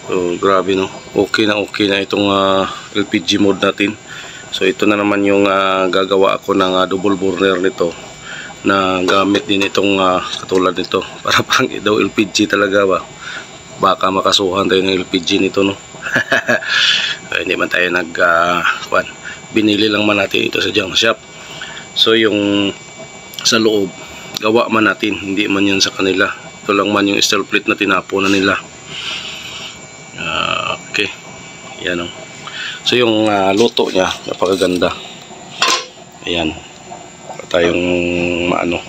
So grabe no, okay na itong LPG mode natin. So ito na naman yung gagawa ako ng double burner nito na gamit din itong katulad nito para pang daw LPG talaga ba. Baka makasuhan tayo ng LPG nito no. Hindi man tayo binili lang man natin ito sa junk shop. So yung sa loob gawa man natin, hindi man yan sa kanila. Ito lang man yung steel plate na tinapo na nila. Okay, yan o. So yung luto niya napakaganda. Ayan, tayong maano,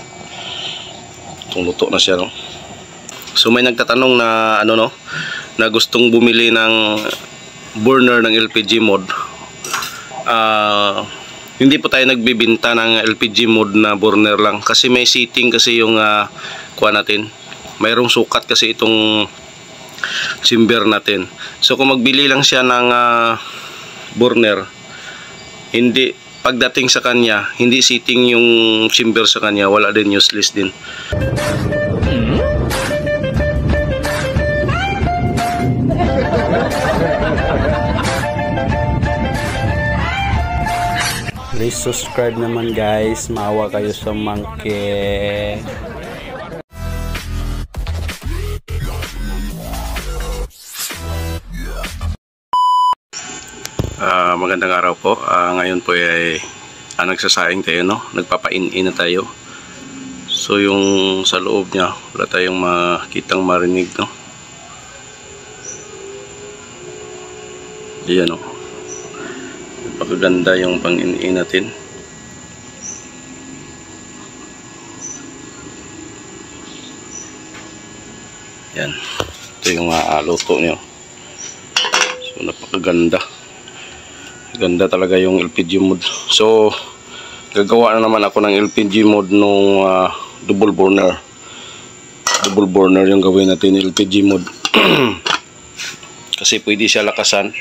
itong luto na siya no. So may nagtatanong na na gustong bumili ng burner ng LPG mode. Hindi po tayo nagbibenta ng LPG mode na burner lang kasi may seating kasi yung kuha natin. Mayroong sukat kasi itong chamber natin. So kung magbili lang siya ng burner, hindi pagdating sa kanya, hindi seating yung chamber sa kanya, wala din, useless din. Please subscribe naman guys, maawa kayo sa monkey. Magandang araw po. Ngayon po ay nagsasaing tayo no, nagpapain-in na tayo. So yung sa loob niya wala tayong makitang marinig no. Diyan no, napakaganda yung pang-in-in natin. Yan, ito yung luto nyo. So napakaganda, ganda talaga yung LPG mode. So gagawa na naman ako ng LPG mode nung double burner yung gawin natin, LPG mode. Kasi pwede siya lakasan,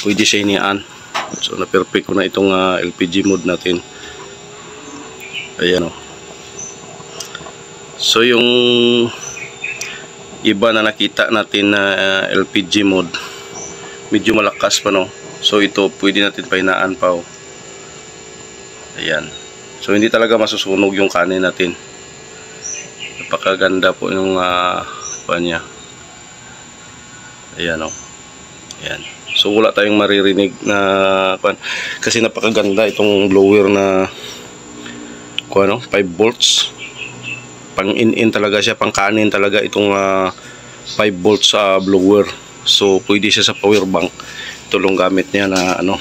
pwede siya iniaan. So na perfect ko na itong LPG mode natin. Ayan o. So yung iba na nakita natin na LPG mode medyo malakas pa no. So ito pwede natin pahinaan pa o. Ayan. So hindi talaga masusunog yung kanin natin. Napakaganda po yung niya. Ayan o. Ayan. So wala tayong maririnig na kasi napakaganda itong blower na 5 volts. Pang in talaga siya, pang kanin talaga itong 5 volts blower. So pwede siya sa power bank. Ito lang gamit niya na na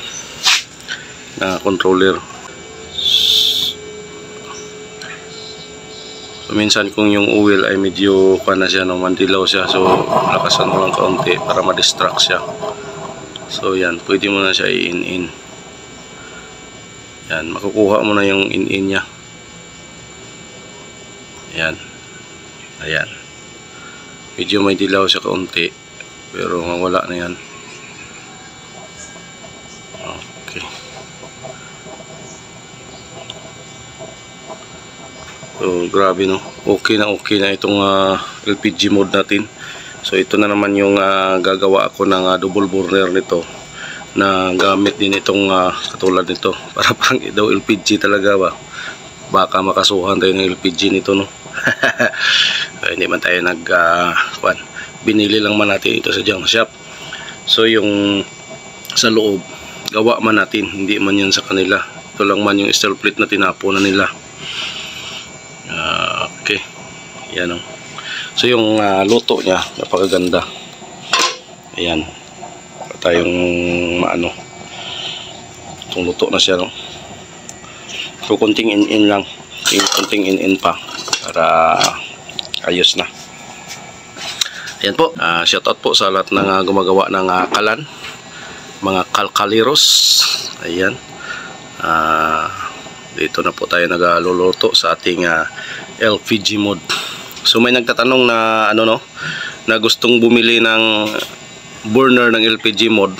controller. So minsan kung yung oil ay medyo na siya no, mandilaw siya, so lakasan mo lang kaunti para ma-distract siya. So yan, pwede mo na siya i-in-in. Yan, makukuha mo na yung in-in niya. Ayan. Ayan. Medyo may dilaw siya kaunti, pero mawala na yan. Okay. So grabe no, okay na itong LPG mode natin. So ito na naman yung gagawa ako ng double burner nito na gamit din itong katulad nito para pang daw LPG talaga ba. Baka makasuhan tayo ng LPG nito no. Hindi man tayo binili lang man natin ito sa junk shop. So yung sa loob gawa man natin, hindi man yan sa kanila. Ito lang man yung steel plate na tinapo na nila. Okay, yan o. So yung luto niya napakaganda. Ayan, tayong maano, itong luto na siya no. So kunting in-in lang, kunting in-in pa para ayos na. Ayan po, shout out po sa lahat ng gumagawa ng kalan, mga kalkaliros. Ayan, dito na po tayo nagluluto sa ating LPG mode. So may nagtatanong na na gustong bumili ng burner ng LPG mode.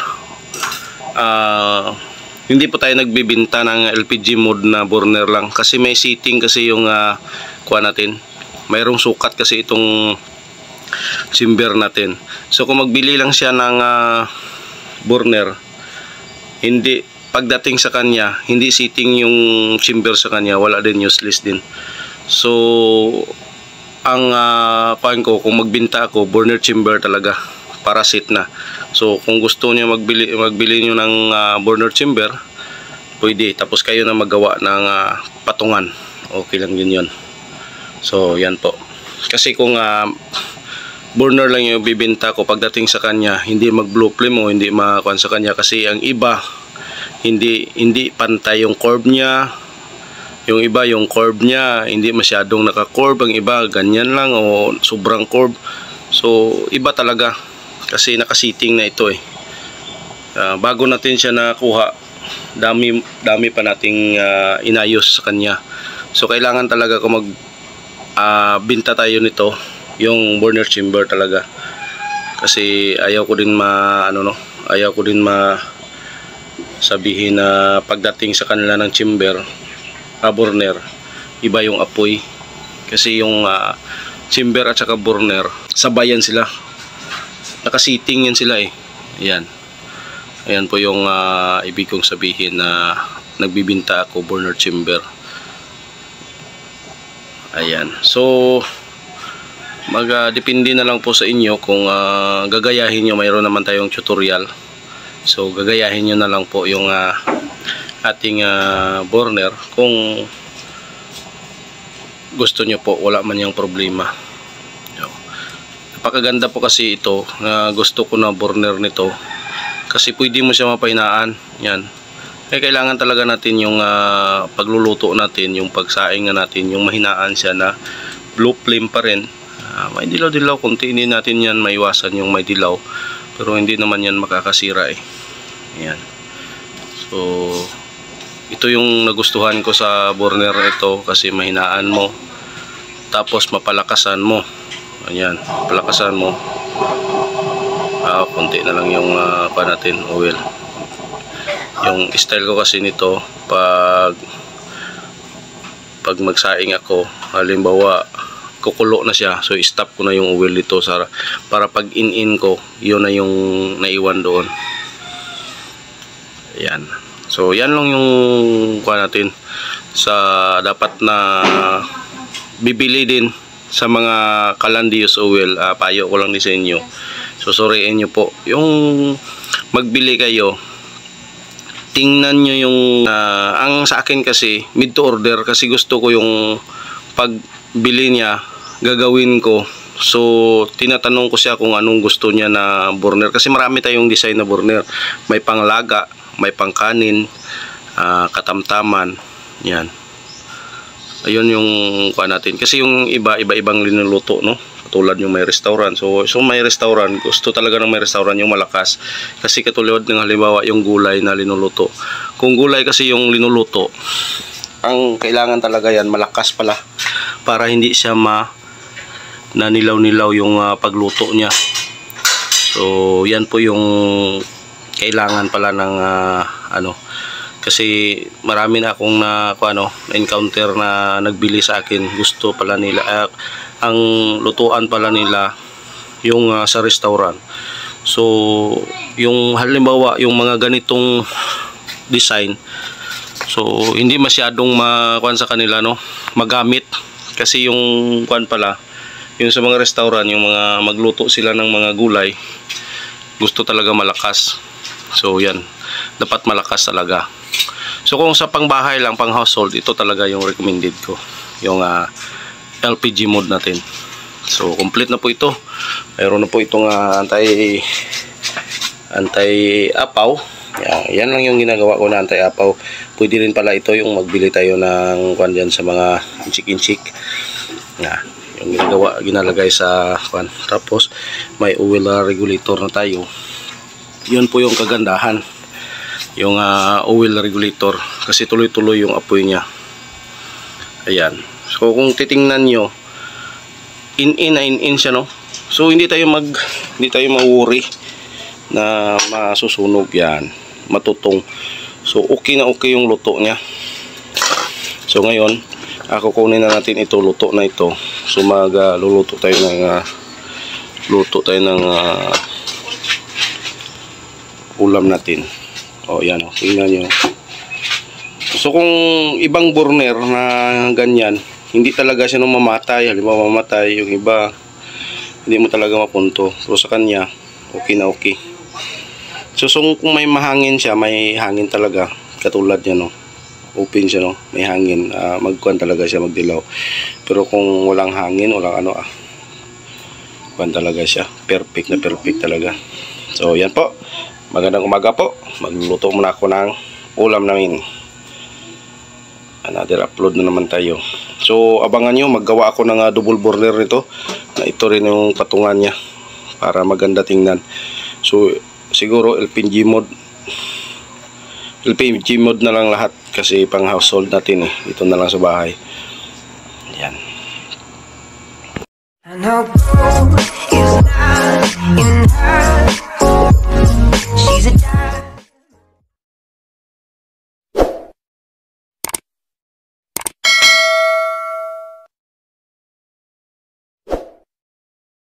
Hindi po tayo nagbibenta ng LPG mode na burner lang kasi may seating kasi yung kuha natin. Mayroong sukat kasi itong chamber natin. So kung magbili lang siya ng burner, hindi pagdating sa kanya, hindi sitting yung chamber sa kanya, wala din, useless din. So ang kuan ko, kung magbenta ako, burner chamber talaga para sit na. So kung gusto niyo magbili niyo ng burner chamber, pwede, tapos kayo na magawa ng patungan, okay lang din yun. So yan po, kasi kung burner lang yung bibenta ko, pagdating sa kanya hindi mag blue flame o hindi makuan sa kanya, kasi ang iba hindi pantay yung curve niya. Yung iba, yung curve niya hindi masyadong naka-curve, ang iba ganyan lang o sobrang curve. So iba talaga, kasi nakasiting na ito eh. Bago natin siya nakuha, dami pa nating inayos sa kanya. So kailangan talaga kung binta tayo nito, yung burner chamber talaga, kasi ayaw ko din sabihin na pagdating sa kanila ng chamber, burner, iba yung apoy. Kasi yung chamber at saka burner, sabayan sila, nakasiting yan sila eh. Ayan po yung ibig kong sabihin na nagbibinta ako burner chamber. Ayan, so depende na lang po sa inyo kung gagayahin nyo. Mayroon naman tayong tutorial, so gagayahin nyo na lang po yung ating burner. Kung gusto nyo po, wala man yung problema. Napakaganda po kasi ito, gusto ko na burner nito, kasi pwede mo siya mapahinaan. Yan, kailangan talaga natin yung pagluluto natin, yung pagsaing na natin, yung mahinaan siya na blue flame pa rin. May dilaw-dilaw konti, hindi natin yan maiwasan yung may dilaw, pero hindi naman yan makakasira eh. Ayan, so ito yung nagustuhan ko sa burner ito, kasi mahinaan mo, tapos mapalakasan mo. Ayan, palakasan mo. Konti na lang yung pa natin oil. Yung style ko kasi nito, pag magsaing ako, halimbawa kukulo na siya, so stop ko na yung oil dito para pag in ko, yun na yung naiwan doon. Ayan, so yan lang yung kuha natin sa dapat na bibili din sa mga Calandius oil. Payo ko lang din sa inyo, so sorryin nyo po yung magbili kayo, tingnan nyo yung ang sa akin kasi mid to order, kasi gusto ko yung pagbili niya gagawin ko. So tinatanong ko siya kung anong gusto niya na burner, kasi marami tayong design na burner. May panglaga, may pangkanin, katamtaman. Yan, ayun yung kuha natin, kasi yung iba-ibang linuluto, no? Katulad yung may restaurant, so may restaurant, gusto talaga ng may restaurant yung malakas, kasi katulad ng halimbawa yung gulay na linuluto. Kung gulay kasi yung linuluto, ang kailangan talaga yan malakas pala, para hindi siya nanilaw-nilaw yung pagluto niya. So yan po yung kailangan pala ng kasi marami na akong na-encounter na nagbili sa akin, gusto pala nila ang lutuan pala nila yung sa restaurant. So yung halimbawa yung mga ganitong design, so hindi masyadong makuan sa kanila, no, magamit, kasi yung kuan pala yung sa mga restaurant, yung mga magluto sila ng mga gulay, gusto talaga malakas. So yan, dapat malakas talaga. So kung sa pangbahay lang, pang household, ito talaga yung recommended ko, yung LPG mode natin. So complete na po ito. Mayroon na po itong anti-apaw. Yan lang yung ginagawa ko na anti-apaw. Pwede rin pala ito yung magbili tayo ng kwan dyan sa mga inchik-inchik. Yung ginalagay sa kwan. Tapos may oil regulator na tayo. Yun po yung kagandahan, yung oil regulator, kasi tuloy-tuloy yung apoy niya. Ayan, so kung titingnan nyo, in siya, no? So hindi tayo ma-worry na masusunog yan, matutong. So okay na okay yung luto niya. So ngayon, kukunin na natin ito, luto na ito. So magluluto tayo ng luto tayo ng ulam natin. O yan, tingnan nyo. So kung ibang burner na ganyan, hindi talaga siya nung mamatay. Halimbawa mamatay, yung iba hindi mo talaga mapunto. Pero sa kanya, okay na okay. So kung may mahangin siya, may hangin talaga. Katulad niya, no? Open siya, no? May hangin. Magkuhan talaga siya, magdilaw. Pero kung walang hangin, walang ano, kuhan talaga siya. Perfect na perfect talaga. So yan po. Magandang umaga po. Magluluto muna ako ng ulam namin. Another upload na naman tayo. So abangan nyo, maggawa ako ng double burner nito. Na ito rin yung patungan niya para maganda tingnan. So siguro LPG mode na lang lahat kasi pang household natin eh. Ito na lang sa bahay. Yan.